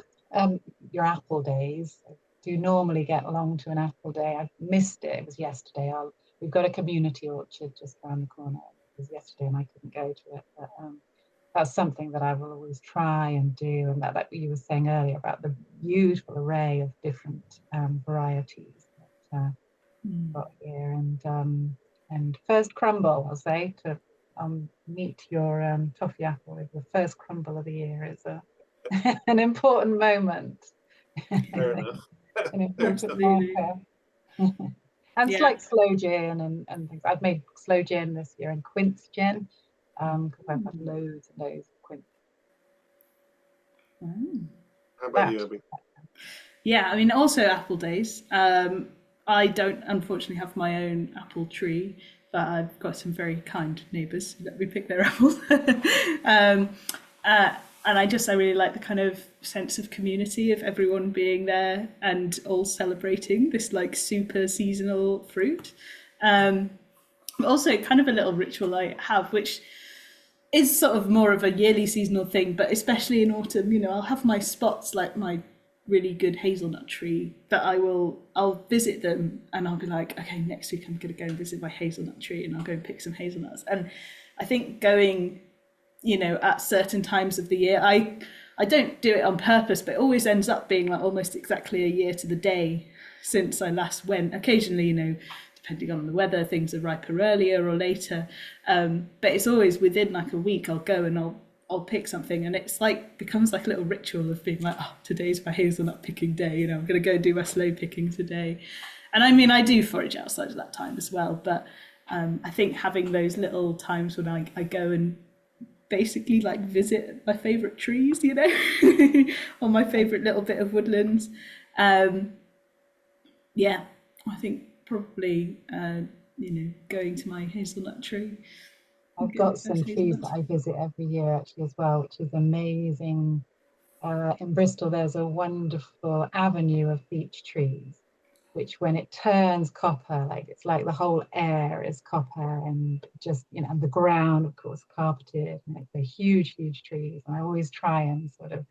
your apple days. I do normally get along to an apple day. I missed it. It was yesterday. We've got a community orchard just around the corner. It was yesterday and I couldn't go to it. But that's something that I will always try and do. And that you were saying earlier about the beautiful array of different varieties that we've got here. And first crumble, I'll say, to meet your toffee apple with the first crumble of the year is an important moment. Fair enough. An important Absolutely. marker. And it's Yeah. like sloe gin and things. I've made sloe gin this year and quince gin because I've had loads and loads of quince. How about you, Abby? Yeah, I mean, also apple days. I don't unfortunately have my own apple tree, but I've got some very kind neighbours who let me pick their apples. And I really like the kind of sense of community of everyone being there and all celebrating this like super seasonal fruit. Also, kind of a little ritual I have, which is sort of more of a yearly seasonal thing, but especially in autumn, you know, I'll have my spots like my really good hazelnut tree that I'll visit them and I'll be like, okay, next week I'm going to go and visit my hazelnut tree and I'll go and pick some hazelnuts. And I think going, you know, at certain times of the year, I don't do it on purpose, but it always ends up being like almost exactly a year to the day since I last went. Occasionally, you know, depending on the weather, things are riper earlier or later. But it's always within like a week I'll go and I'll pick something, and it's like becomes like a little ritual of being like, oh, today's my hazelnut picking day, you know, I'm going to go do my sloe picking today. And I mean, I do forage outside of that time as well, but I think having those little times when I go and basically like visit my favourite trees, you know, or my favourite little bit of woodlands. Yeah, I think probably, you know, going to my hazelnut tree. I've got some trees that I visit every year actually as well, which is amazing. In Bristol, there's a wonderful avenue of beech trees, which when it turns copper, like it's like the whole air is copper and just, you know, and the ground, of course, carpeted. And they're huge, huge trees. And I always try and sort of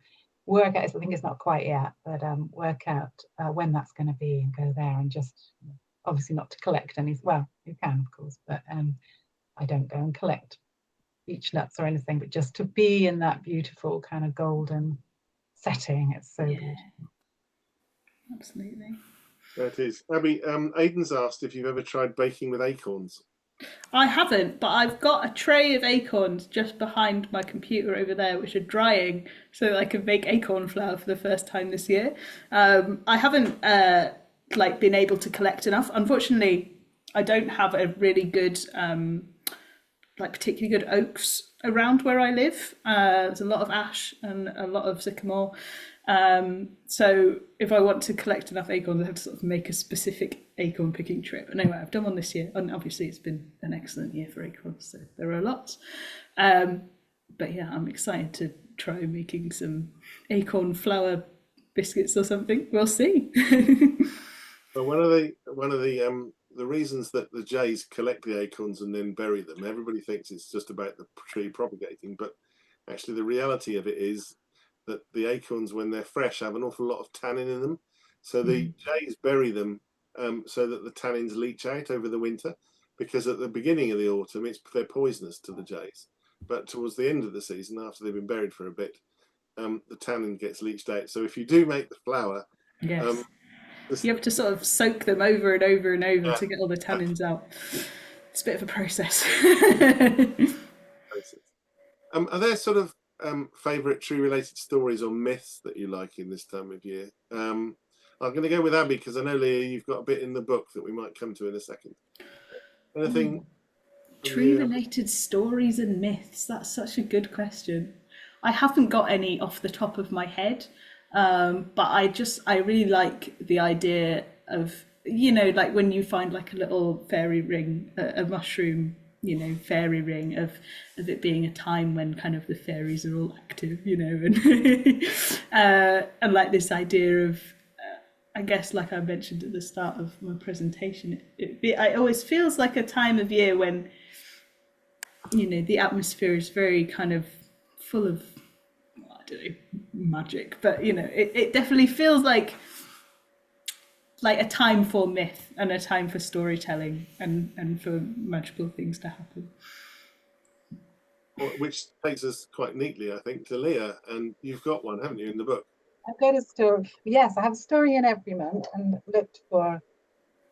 work out, I think it's not quite yet, but work out when that's going to be and go there and just, obviously not to collect any, well, you can, of course, but I don't go and collect beech nuts or anything, but just to be in that beautiful kind of golden setting. It's so beautiful. Absolutely. That is. Abby, Aidan's asked if you've ever tried baking with acorns. I haven't, but I've got a tray of acorns just behind my computer over there, which are drying, so that I can make acorn flour for the first time this year. I haven't like been able to collect enough. Unfortunately, I don't have a really good like particularly good oaks around where I live. There's a lot of ash and a lot of sycamore. So if I want to collect enough acorns, I have to sort of make a specific acorn picking trip. And anyway, I've done one this year, and obviously it's been an excellent year for acorns, so there are lots. But yeah, I'm excited to try making some acorn flour biscuits or something. We'll see. But one of the reasons that the jays collect the acorns and then bury them, everybody thinks it's just about the tree propagating, but actually the reality of it is that the acorns, when they're fresh, have an awful lot of tannin in them. So the jays bury them so that the tannins leach out over the winter, because at the beginning of the autumn, they're poisonous to the jays. But towards the end of the season, after they've been buried for a bit, the tannin gets leached out. So if you do make the flour, yes. You have to sort of soak them over and over and over to get all the tannins out. It's a bit of a process. Are there sort of favourite tree-related stories or myths that you like in this time of year? I'm going to go with Abby because I know, Leah, you've got a bit in the book that we might come to in a second. Anything? Tree-related stories and myths. That's such a good question. I haven't got any off the top of my head. But I really like the idea of, you know, like when you find like a little fairy ring, a mushroom, you know, fairy ring of it being a time when kind of the fairies are all active, you know, and like this idea of, I guess, like I mentioned at the start of my presentation, it always feels like a time of year when the atmosphere is very kind of full of, I don't know, magic, but it definitely feels like a time for myth and a time for storytelling and for magical things to happen. Which takes us quite neatly, I think, to Leah, and you've got one, haven't you, in the book? I've got a story. Yes, I have a story in every month, and looked for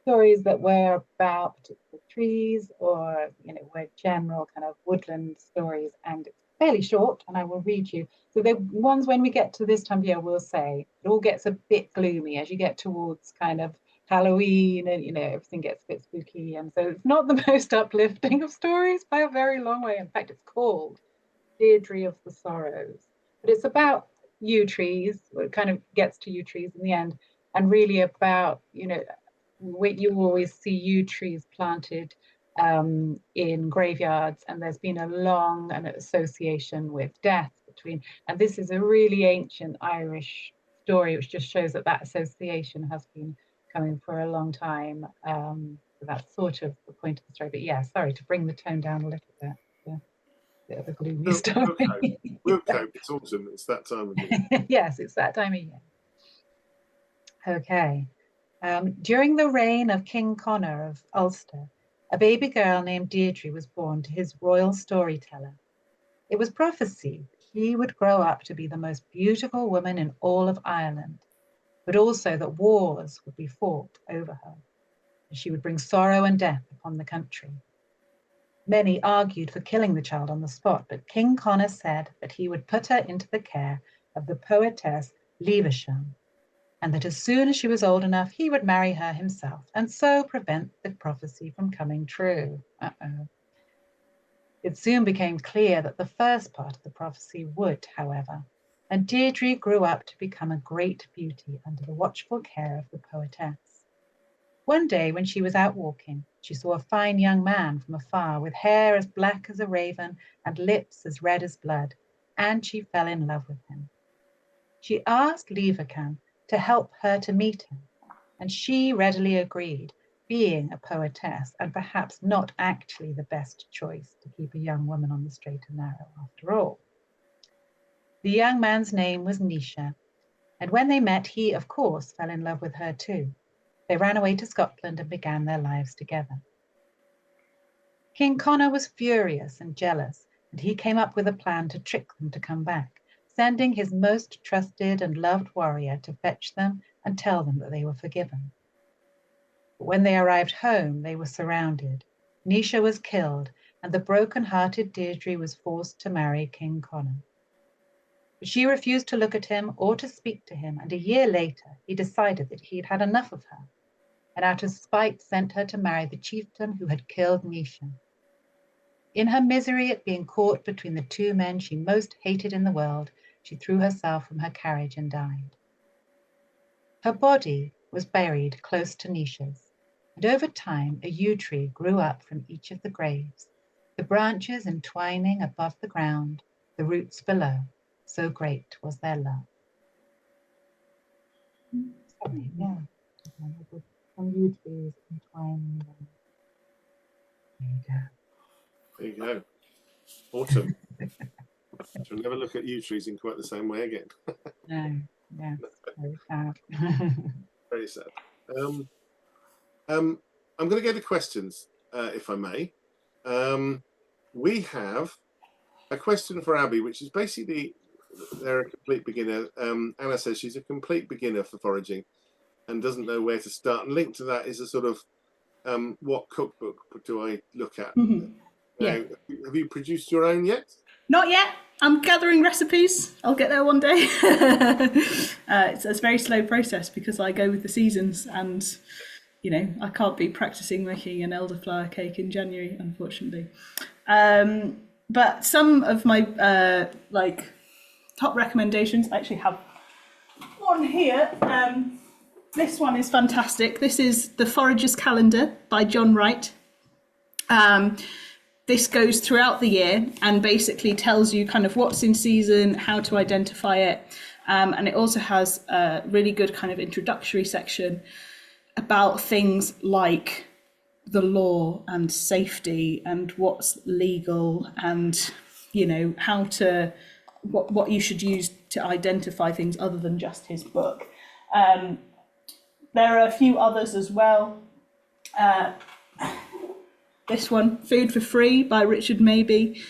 stories that were about particular trees, or were general kind of woodland stories, and it's fairly short, and I will read you. So the ones, when we get to this time of year, we'll say it all gets a bit gloomy as you get towards kind of Halloween, and everything gets a bit spooky, and so it's not the most uplifting of stories by a very long way. In fact, it's called Deirdre of the Sorrows, but it's about yew trees. It kind of gets to yew trees in the end, and really about you always see yew trees planted in graveyards, and there's been a long association with death between, and this is a really ancient Irish story, which just shows that association has been coming for a long time. So that's sort of the point of the story. But yeah, sorry to bring the tone down a little bit. Yeah, bit of a gloomy story. We'll cope. It's autumn. It's that time of year. Yes, it's that time of year. Okay. During the reign of King Conor of Ulster, a baby girl named Deirdre was born to his royal storyteller. It was prophesied that she would grow up to be the most beautiful woman in all of Ireland, but also that wars would be fought over her, and she would bring sorrow and death upon the country. Many argued for killing the child on the spot, but King Conor said that he would put her into the care of the poetess Leavesham, and that as soon as she was old enough, he would marry her himself, and so prevent the prophecy from coming true. It soon became clear that the first part of the prophecy would, however, and Deirdre grew up to become a great beauty under the watchful care of the poetess. One day when she was out walking, she saw a fine young man from afar, with hair as black as a raven and lips as red as blood, and she fell in love with him. She asked Leverkan to help her to meet him, and she readily agreed, being a poetess and perhaps not actually the best choice to keep a young woman on the straight and narrow after all. The young man's name was Naoise, and when they met, he, of course, fell in love with her too. They ran away to Scotland and began their lives together. King Conor was furious and jealous, and he came up with a plan to trick them to come back, sending his most trusted and loved warrior to fetch them and tell them that they were forgiven. But when they arrived home, they were surrounded. Naoise was killed, and the broken-hearted Deirdre was forced to marry King Conor. But she refused to look at him or to speak to him, and a year later he decided that he'd had enough of her, and out of spite sent her to marry the chieftain who had killed Naoise. In her misery at being caught between the two men she most hated in the world, she threw herself from her carriage and died. Her body was buried close to Naoise's, and over time a yew tree grew up from each of the graves, the branches entwining above the ground, the roots below. So great was their love. Sorry, yeah. Some yew trees entwining. There you go. There you go. Autumn. She'll never look at yew trees in quite the same way again. No, yeah, very sad. Very sad. I'm going to go to questions, if I may. We have a question for Abby, which is basically, they're a complete beginner. Anna says she's a complete beginner for foraging and doesn't know where to start. And linked to that is a sort of, what cookbook do I look at? Mm-hmm. Yeah. Now, have you produced your own yet? Not yet. I'm gathering recipes. I'll get there one day. It's a very slow process because I go with the seasons, and I can't be practicing making an elderflower cake in January, unfortunately. But some of my top recommendations, I actually have one here. This one is fantastic. This is The Forager's Calendar by John Wright. This goes throughout the year and basically tells you kind of what's in season, how to identify it. And it also has a really good kind of introductory section about things like the law and safety and what's legal and, you know, how to, what you should use to identify things other than just his book. There are a few others as well. This one, Food for Free by Richard Mabey.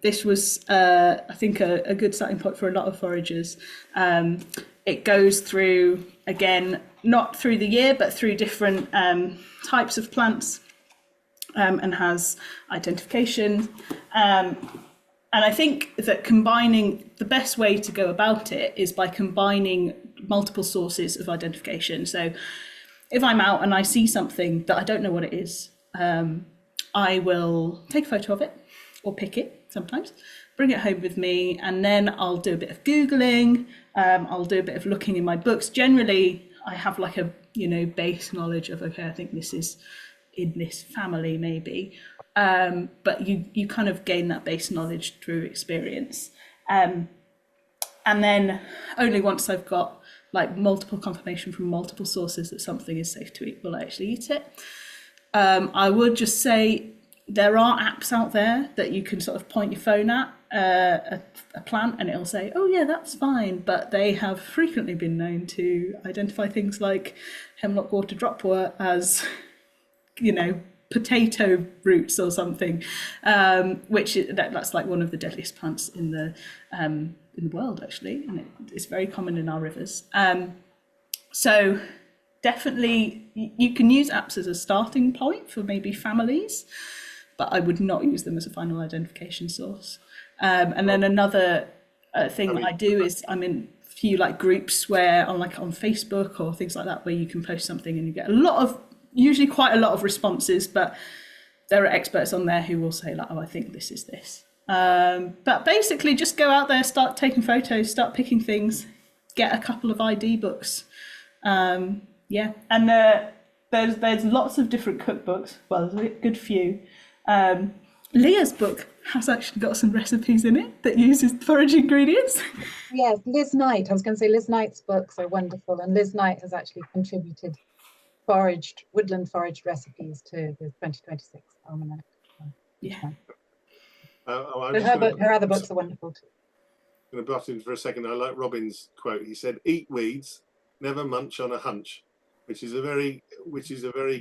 This was, I think, a good starting point for a lot of foragers. It goes through, again, not through the year, but through different types of plants, and has identification. And I think that combining, the best way to go about it is by combining multiple sources of identification. So if I'm out and I see something that I don't know what it is, I will take a photo of it or pick it sometimes, bring it home with me, and then I'll do a bit of Googling. I'll do a bit of looking in my books. Generally, I have like a, you know, base knowledge of, okay, I think this is in this family maybe. But you kind of gain that base knowledge through experience. And then only once I've got like multiple confirmation from multiple sources that something is safe to eat, will I actually eat it. I would just say there are apps out there that you can sort of point your phone at a plant and it'll say, oh yeah, that's fine. But they have frequently been known to identify things like hemlock water dropwort as, you know, potato roots or something, which that's like one of the deadliest plants in the world, actually, and it's very common in our rivers. So definitely you can use apps as a starting point for maybe families, but I would not use them as a final identification source. And then another thing that I do is I'm in a few like groups where on Facebook or things like that, where you can post something and you get usually quite a lot of responses, but there are experts on there who will say like, oh, I think this is this. But basically just go out there, start taking photos, start picking things, get a couple of ID books. Yeah, and there's lots of different cookbooks. Well, there's a good few. Leah's book has actually got some recipes in it that uses forage ingredients. Yes, Liz Knight. I was going to say Liz Knight's books are wonderful, and Liz Knight has actually contributed woodland foraged recipes to the 2026 almanac. Yeah. Her other books are wonderful too. I'm going to butt in for a second. I like Robin's quote. He said, "Eat weeds, never munch on a hunch," which is a very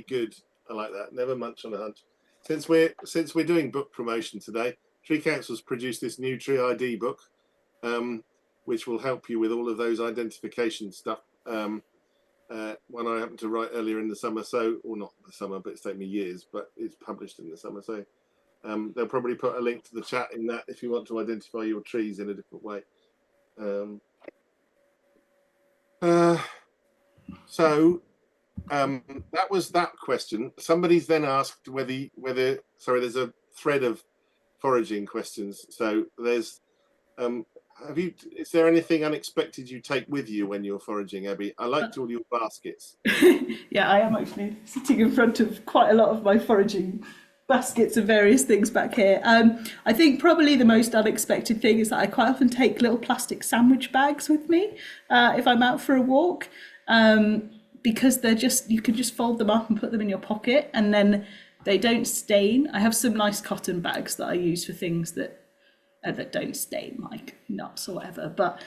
good. I like that. Never munch on a hunch. Since we're doing book promotion today, Tree Council's produced this new Tree ID book, which will help you with all of those identification stuff. One I happened to write earlier in the summer, or not the summer, but it's taken me years, but it's published in the summer. So they'll probably put a link to the chat in that if you want to identify your trees in a different way. So that was that question. Somebody's then asked whether there's a thread of foraging questions. So there's is there anything unexpected you take with you when you're foraging, Abby? I liked all your baskets. Yeah, I am actually sitting in front of quite a lot of my foraging baskets of various things back here. I think probably the most unexpected thing is that I quite often take little plastic sandwich bags with me if I'm out for a walk, because you can just fold them up and put them in your pocket, and then they don't stain. I have some nice cotton bags that I use for things that don't stain, like nuts or whatever, but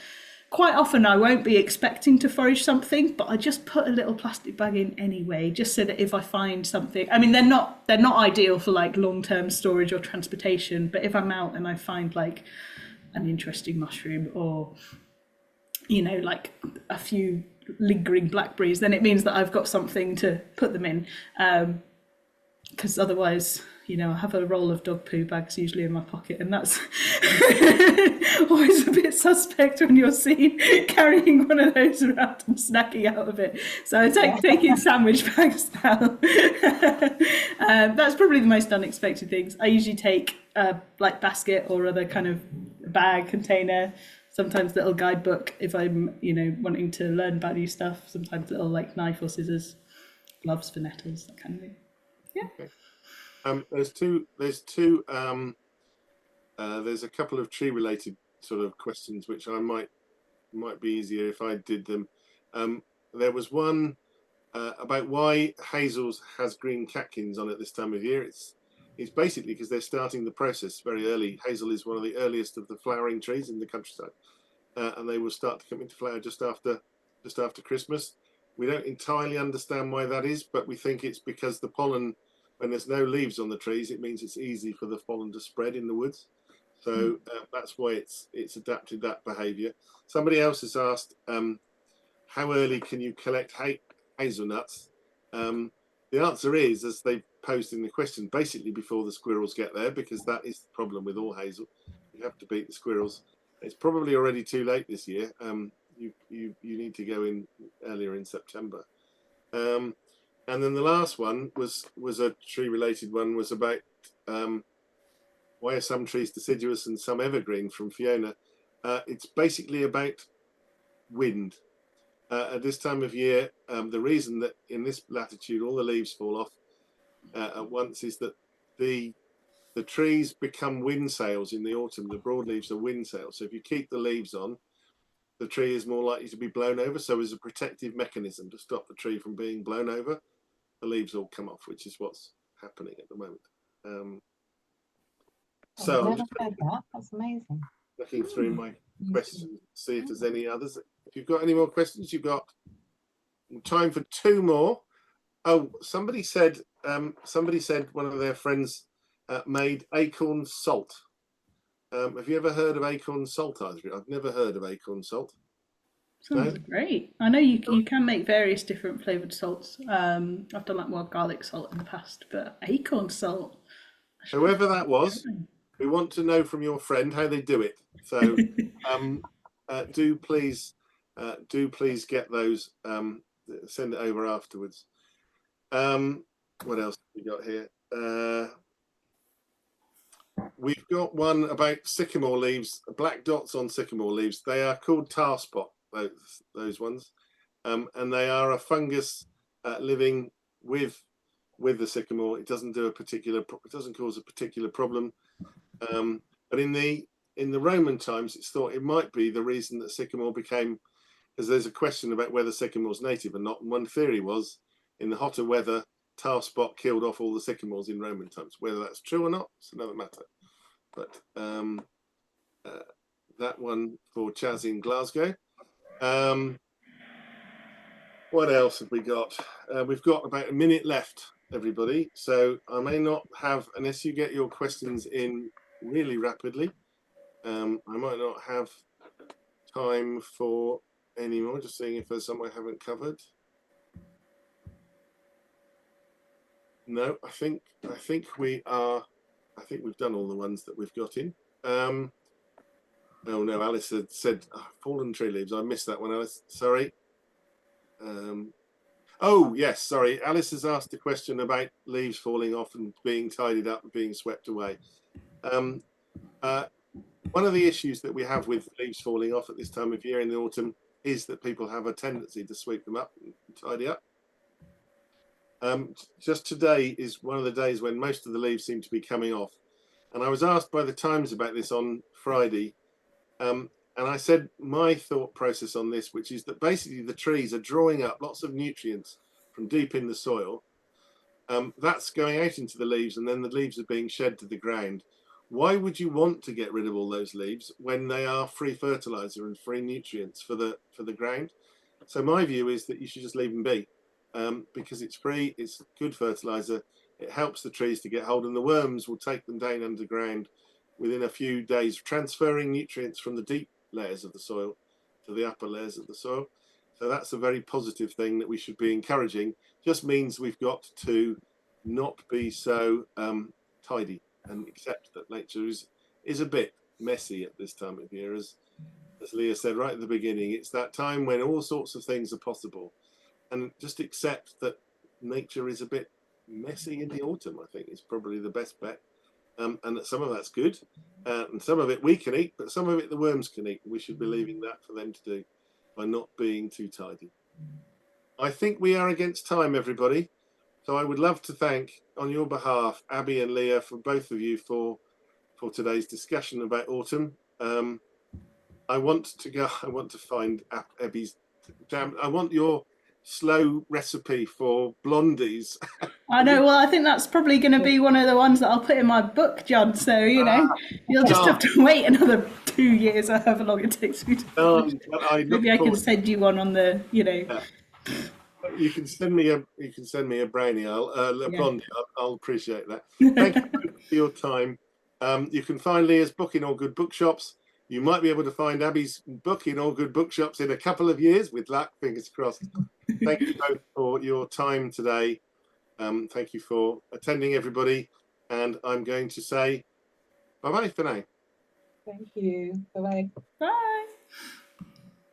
quite often I won't be expecting to forage something, but I just put a little plastic bag in anyway, just so that if I find something, I mean, they're not ideal for like long-term storage or transportation, but if I'm out and I find like an interesting mushroom or, you know, like a few lingering blackberries, then it means that I've got something to put them in, because otherwise, you know, I have a roll of dog poo bags usually in my pocket, and that's always a bit suspect when you're seen carrying one of those around and snacking out of it. So I taking sandwich bags now. That's probably the most unexpected things. I usually take like basket or other kind of bag, container, sometimes little guidebook if I'm, you know, wanting to learn about new stuff, sometimes little like knife or scissors, gloves for nettles, that kind of thing. Yeah. Okay. There's a couple of tree related sort of questions which I might be easier if I did them. There was one about why hazels has green catkins on it this time of year. It's basically because they're starting the process very early. Hazel is one of the earliest of the flowering trees in the countryside, and they will start to come into flower just after Christmas. We don't entirely understand why that is, but we think it's because the pollen, when there's no leaves on the trees, it means it's easy for the pollen to spread in the woods. So that's why it's adapted that behaviour. Somebody else has asked, how early can you collect hazelnuts? The answer is, as they posed in the question, basically before the squirrels get there, because that is the problem with all hazel. You have to beat the squirrels. It's probably already too late this year. You need to go in earlier in September. And then the last one was a tree-related one, was about why are some trees deciduous and some evergreen, from Fiona. It's basically about wind. At this time of year, the reason that in this latitude all the leaves fall off at once is that the trees become wind sails in the autumn. The broadleaves are wind sails. So if you keep the leaves on, the tree is more likely to be blown over. So as a protective mechanism to stop the tree from being blown over, the leaves all come off, which is what's happening at the moment. So I've never heard that. That's amazing. Looking through my questions, see if there's any others. If you've got any more questions, you've got time for two more. Oh, somebody said one of their friends made acorn salt. Have you ever heard of acorn salt, Audrey? I've never heard of acorn salt. Sounds great. I know you can make various different flavoured salts. I've done like more garlic salt in the past, but acorn salt. Whoever that was, we want to know from your friend how they do it. So do please get those. Send it over afterwards. What else have we got here? We've got one about sycamore leaves, black dots on sycamore leaves. They are called tar spot, those ones, and they are a fungus living with the sycamore. It doesn't cause a particular problem. But in the Roman times, it's thought it might be the reason that sycamore became, because there's a question about whether sycamore's native or not. And one theory was, in the hotter weather, tar spot killed off all the sycamores in Roman times. Whether that's true or not, it's another matter. But that one for Chaz in Glasgow. What else have we got? We've got about a minute left, everybody. So I may not have, unless you get your questions in really rapidly, I might not have time for any more. Just seeing if there's some I haven't covered. No, I think we are. I think we've done all the ones that we've got in. Oh no, Alice had said fallen tree leaves. I missed that one, Alice. Sorry. Oh yes, sorry. Alice has asked a question about leaves falling off and being tidied up and being swept away. One of the issues that we have with leaves falling off at this time of year in the autumn is that people have a tendency to sweep them up and tidy up. Just today is one of the days when most of the leaves seem to be coming off. And I was asked by the Times about this on Friday. And I said my thought process on this, which is that basically the trees are drawing up lots of nutrients from deep in the soil. That's going out into the leaves, and then the leaves are being shed to the ground. Why would you want to get rid of all those leaves when they are free fertilizer and free nutrients for the ground? So my view is that you should just leave them be, because it's free, it's good fertilizer, it helps the trees to get hold, and the worms will take them down underground within a few days, transferring nutrients from the deep layers of the soil to the upper layers of the soil. So that's a very positive thing that we should be encouraging. Just means we've got to not be so tidy and accept that nature is a bit messy at this time of year. As Leah said right at the beginning, it's that time when all sorts of things are possible, and just accept that nature is a bit messy in the autumn, I think, is probably the best bet. And that some of that's good, and some of it we can eat, but some of it the worms can eat. We should be leaving that for them to do by not being too tidy. I think we are against time, everybody. So I would love to thank, on your behalf, Abby and Leah, for both of you for today's discussion about autumn. I want to find Abby's jam. I want your slow recipe for blondies. I know. Well, I think that's probably going to be one of the ones that I'll put in my book, John. So, you know, you'll just have to wait another 2 years or however long it takes me to finish. But I look Maybe I can forward- send you one on the, you know. Yeah. You can send me a brownie. Blondie. I'll appreciate that. Thank you for your time. You can find Leah's book in all good bookshops. You might be able to find Abby's book in all good bookshops in a couple of years, with luck, fingers crossed. Thank you both for your time today. Thank you for attending, everybody. And I'm going to say bye-bye for now. Thank you. Bye-bye. Bye.